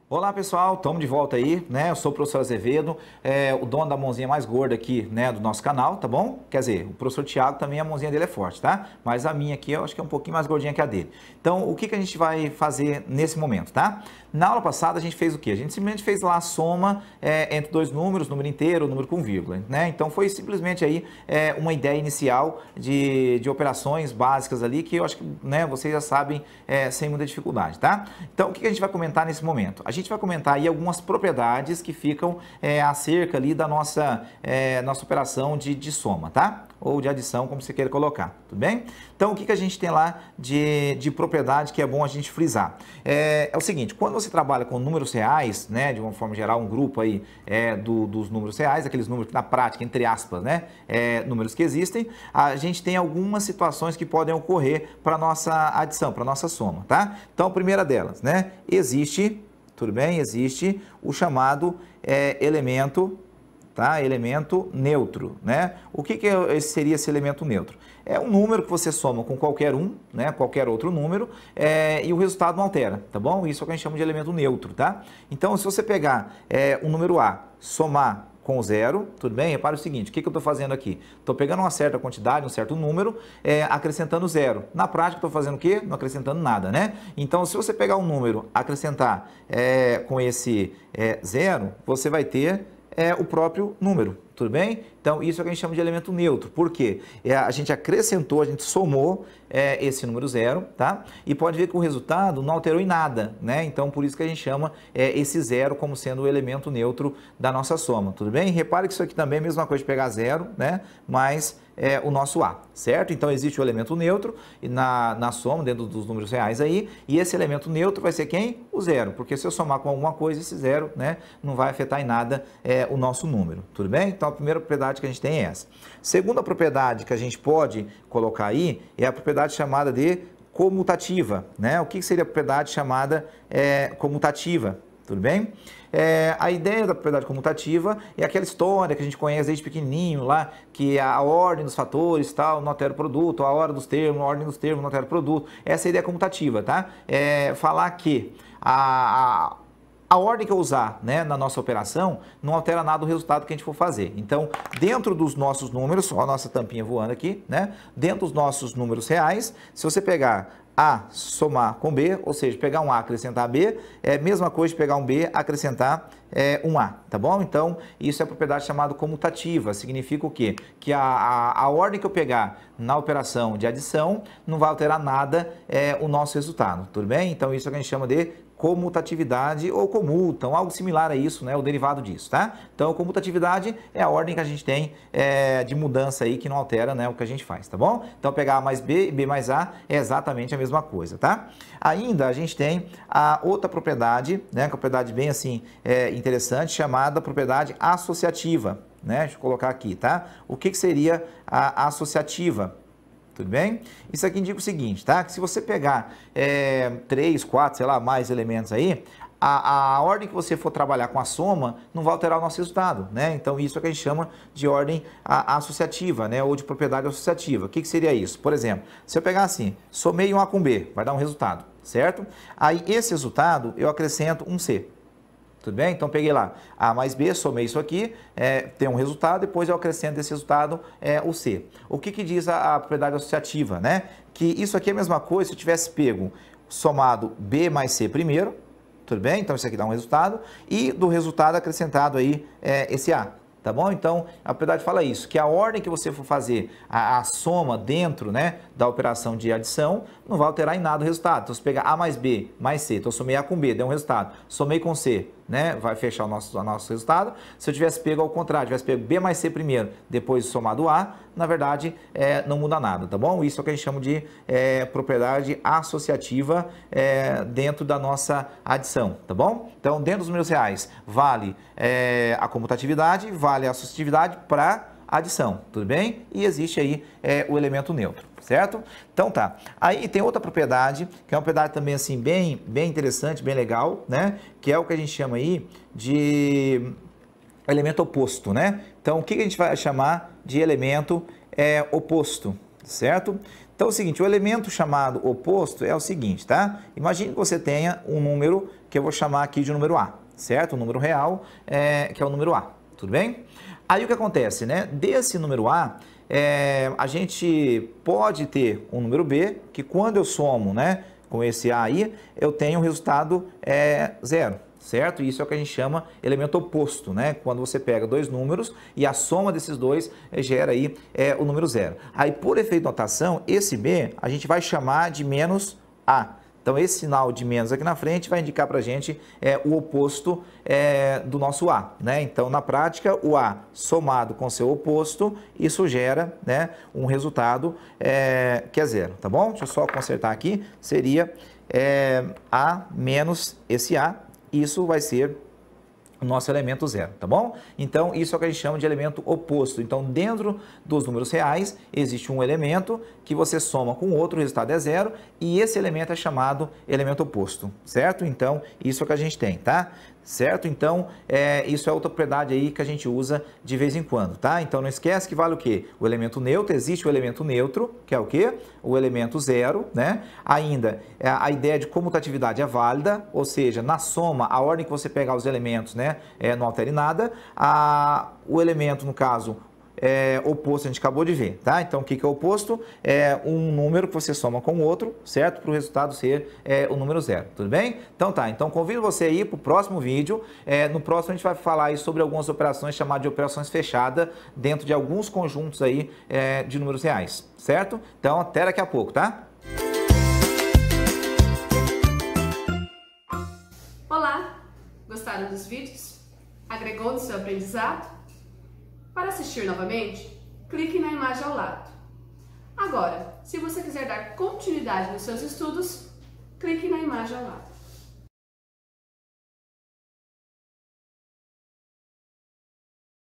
Olá pessoal, estamos de volta aí, né? Eu sou o professor Azevedo, o dono da mãozinha mais gorda aqui, né, do nosso canal, tá bom? Quer dizer, o professor Thiago também, a mãozinha dele é forte, tá? Mas a minha aqui eu acho que é um pouquinho mais gordinha que a dele. Então, o que a gente vai fazer nesse momento, tá? Na aula passada a gente fez o quê? A gente simplesmente fez lá a soma entre dois números, número inteiro, número com vírgula, né? Então foi simplesmente aí uma ideia inicial de operações básicas ali que eu acho que, né, vocês já sabem sem muita dificuldade, tá? Então, o que a gente vai comentar nesse momento? A gente vai comentar aí algumas propriedades que ficam acerca ali da nossa operação de soma, tá? Ou de adição, como você queira colocar, tudo bem? Então, o que a gente tem lá de propriedade que é bom a gente frisar? É o seguinte, quando você trabalha com números reais, né, de uma forma geral, um grupo aí dos números reais, aqueles números que na prática, entre aspas, né, números que existem, a gente tem algumas situações que podem ocorrer para nossa adição, para nossa soma, tá? Então, a primeira delas, né, existe, tudo bem? Existe o chamado elemento, tá? Elemento neutro, né? O que seria esse elemento neutro? É um número que você soma com qualquer um, né? Qualquer outro número, e o resultado não altera, tá bom? Isso é o que a gente chama de elemento neutro, tá? Então, se você pegar o número A, somar com zero, tudo bem? Repara o seguinte, o que eu estou fazendo aqui? Estou pegando uma certa quantidade, um certo número, acrescentando zero. Na prática, estou fazendo o quê? Não acrescentando nada, né? Então, se você pegar um número, acrescentar com esse zero, você vai ter o próprio número, tudo bem? Então, isso é o que a gente chama de elemento neutro. Por quê? A gente acrescentou, a gente somou esse número zero, tá? E pode ver que o resultado não alterou em nada, né? Então, por isso que a gente chama esse zero como sendo o elemento neutro da nossa soma, tudo bem? Repare que isso aqui também é a mesma coisa de pegar zero, né? Mas o nosso A, certo? Então, existe o elemento neutro na soma, dentro dos números reais aí, e esse elemento neutro vai ser quem? O zero, porque se eu somar com alguma coisa, esse zero, né, não vai afetar em nada o nosso número, tudo bem? Então, a primeira propriedade que a gente tem é essa. Segunda propriedade que a gente pode colocar aí é a propriedade chamada de comutativa, né? O que seria a propriedade chamada comutativa? Tudo bem? A ideia da propriedade comutativa é aquela história que a gente conhece desde pequenininho lá, que a ordem dos fatores tal, não altera o produto, a ordem dos termos não altera o produto. Essa é a ideia comutativa, tá? Falar que a ordem que eu usar, né, na nossa operação não altera nada o resultado que a gente for fazer. Então, dentro dos nossos números, ó, a nossa tampinha voando aqui, né? Dentro dos nossos números reais, se você pegar A somar com B, ou seja, pegar um A acrescentar B, é a mesma coisa de pegar um B acrescentar um A, tá bom? Então, isso é a propriedade chamada comutativa. Significa o quê? Que a ordem que eu pegar na operação de adição não vai alterar nada o nosso resultado, tudo bem? Então, isso é o que a gente chama de comutatividade ou comutam, algo similar a isso, né? O derivado disso, tá? Então, comutatividade é a ordem que a gente tem de mudança aí que não altera, né, o que a gente faz, tá bom? Então, pegar A mais B e B mais A é exatamente a mesma coisa, tá? Ainda a gente tem a outra propriedade, né? Uma propriedade bem assim interessante, chamada propriedade associativa, né? Deixa eu colocar aqui, tá? O que seria a associativa? Tudo bem? Isso aqui indica o seguinte, tá? Que se você pegar 3, 4, sei lá, mais elementos aí, a ordem que você for trabalhar com a soma não vai alterar o nosso resultado, né? Então, isso é o que a gente chama de ordem associativa, né? Ou de propriedade associativa. O que seria isso? Por exemplo, se eu pegar assim, somei um A com B, vai dar um resultado, certo? Aí, esse resultado, eu acrescento um C. Tudo bem? Então, peguei lá A mais B, somei isso aqui, tem um resultado, depois eu acrescento desse resultado o C. O que diz a propriedade associativa, né? Que isso aqui é a mesma coisa se eu tivesse pego somado B mais C primeiro, tudo bem? Então, isso aqui dá um resultado, e do resultado acrescentado aí esse A. Tá bom? Então, a propriedade fala isso, que a ordem que você for fazer a soma dentro, né, da operação de adição, não vai alterar em nada o resultado. Então, se pegar A mais B mais C, então somei A com B, deu um resultado. Somei com C, né, vai fechar o nosso resultado. Se eu tivesse pego ao contrário, tivesse pego B mais C primeiro, depois somado A, na verdade, não muda nada, tá bom? Isso é o que a gente chama de propriedade associativa dentro da nossa adição, tá bom? Então, dentro dos números reais, vale a comutatividade, vale a associatividade para adição, tudo bem? E existe aí o elemento neutro, certo? Então tá. Aí tem outra propriedade, que é uma propriedade também assim bem interessante, bem legal, né? Que é o que a gente chama aí de elemento oposto, né? Então, o que a gente vai chamar de elemento oposto, certo? Então é o seguinte, o elemento chamado oposto é o seguinte, tá? Imagine que você tenha um número que eu vou chamar aqui de número A, certo? O número real, que é o número A, tudo bem? Aí o que acontece, né? Desse número A, a gente pode ter um número B, que quando eu somo, né, com esse A aí, eu tenho o resultado zero. Certo? Isso é o que a gente chama elemento oposto, né? Quando você pega dois números e a soma desses dois gera aí o número zero. Aí, por efeito de notação, esse B a gente vai chamar de menos A. Então, esse sinal de menos aqui na frente vai indicar para a gente o oposto do nosso A, né? Então, na prática, o A somado com seu oposto, isso gera, né, um resultado que é zero, tá bom? Deixa eu só consertar aqui, seria A menos esse A. Isso vai ser o nosso elemento zero, tá bom? Então, isso é o que a gente chama de elemento oposto. Então, dentro dos números reais, existe um elemento que você soma com outro, o resultado é zero, e esse elemento é chamado elemento oposto, certo? Então, isso é o que a gente tem, tá? Certo? Então, isso é outra propriedade aí que a gente usa de vez em quando, tá? Então, não esquece que vale o quê? O elemento neutro, existe o elemento neutro, que é o quê? O elemento zero, né? Ainda, a ideia de comutatividade é válida, ou seja, na soma, a ordem que você pegar os elementos, né, não altera em nada. O elemento, no caso, oposto a gente acabou de ver, tá? Então, o que é oposto? É um número que você soma com o outro, certo? Para o resultado ser o número zero, tudo bem? Então tá, então convido você aí para o próximo vídeo. No próximo a gente vai falar aí sobre algumas operações chamadas de operações fechadas dentro de alguns conjuntos aí de números reais, certo? Então, até daqui a pouco, tá? Olá! Gostaram dos vídeos? Agregou no seu aprendizado? Para assistir novamente, clique na imagem ao lado. Agora, se você quiser dar continuidade nos seus estudos, clique na imagem ao lado.